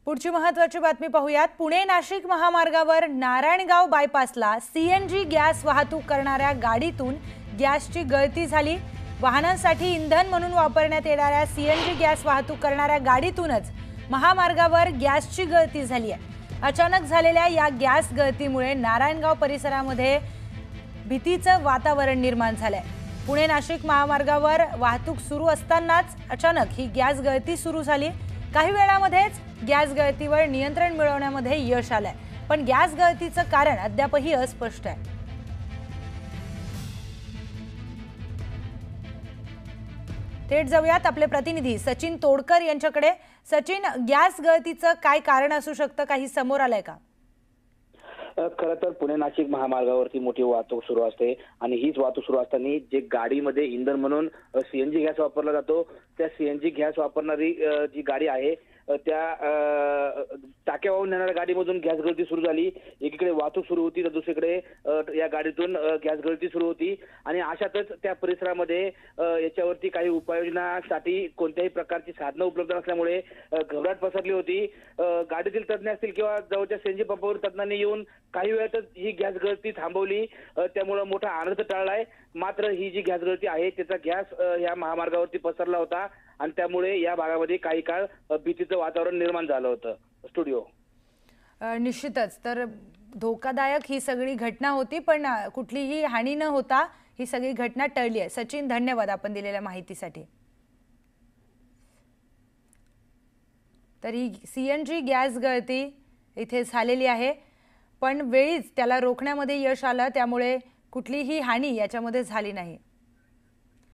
पुढची महत्त्वाची बातमी पाहूयात। पुणे नाशिक महामार्गावर नारायणगाव बायपासला सीएनजी गॅस वाहतूक करणाऱ्या गाडीतून गॅसची गळती झाली। वाहनांसाठी इंधन म्हणून वापरण्यात येणाऱ्या सीएनजी गॅस वाहतूक करणाऱ्या गाडीतूनच महामार्गावर गॅसची गळती झाली आहे। अचानक झालेल्या या गॅस गळतीमुळे नारायणगाव परिसरामध्ये भीतीचं वातावरण निर्माण झालंय। पुणे नाशिक महामार्गावर वाहतूक सुरू असतानाच अचानक ही गॅस गळती सुरू झाली। काही वेळामध्येच गॅस गळतीवर नियंत्रण मिळवण्यामध्ये यश आलंय, पण गॅस गळतीचं कारण अद्यापही अस्पष्ट आहे। थेट जाऊयात आपले प्रतिनिधी सचिन तोडकर यांच्याकडे। सचिन, गॅस गळतीचं काय कारण असू शकतं, काही समोर आलंय का? खरं तर पुणे नाशिक महामार्गावरती मोठी वाहतूक सुरू असते आणि हीच वाहतूक सुरू असताना जे गाडीमध्ये इंधन म्हणून सीएनजी गॅस वापरला जातो, त्या सीएनजी गॅस वापरणारी जी गाडी आहे त्या टाक्या वाहून नेणाऱ्या गाडीमधून गॅस गळती सुरू झाली। एकीकडे वाहतूक सुरू होती तर दुसरीकडे या गाडीतून गॅस गळती सुरू होती आणि अशातच त्या परिसरामध्ये याच्यावरती काही उपाययोजनासाठी कोणत्याही प्रकारची साधनं उपलब्ध नसल्यामुळे घबराट पसरली होती। गाडीतील तज्ञ असतील किंवा जवळच्या सीएनजी पंपावर तज्ञांनी येऊन काही वेळातच ही गॅस गळती थांबवली, त्यामुळे मोठा अनर्थ टळलाय। मात्र ही जी गॅस गळती आहे त्याचा गॅस या महामार्गावरती पसरला होता आणि त्यामुळे या भागामध्ये काही काळ भीतीचं वातावरण निर्माण झालं होतं। स्टुडिओ निश्चितच तर धोकादायक ही सगळी घटना होती, पण कुठलीही हानी न होता ही सगळी घटना टळली आहे। सचिन, धन्यवाद आपण दिलेल्या माहितीसाठी। तर ही सीएनजी गॅस गळती इथे झालेली आहे, पण वेळीच त्याला रोखण्यामध्ये यश आलं, त्यामुळे कुठलीही हानी याच्यामध्ये झाली नाही।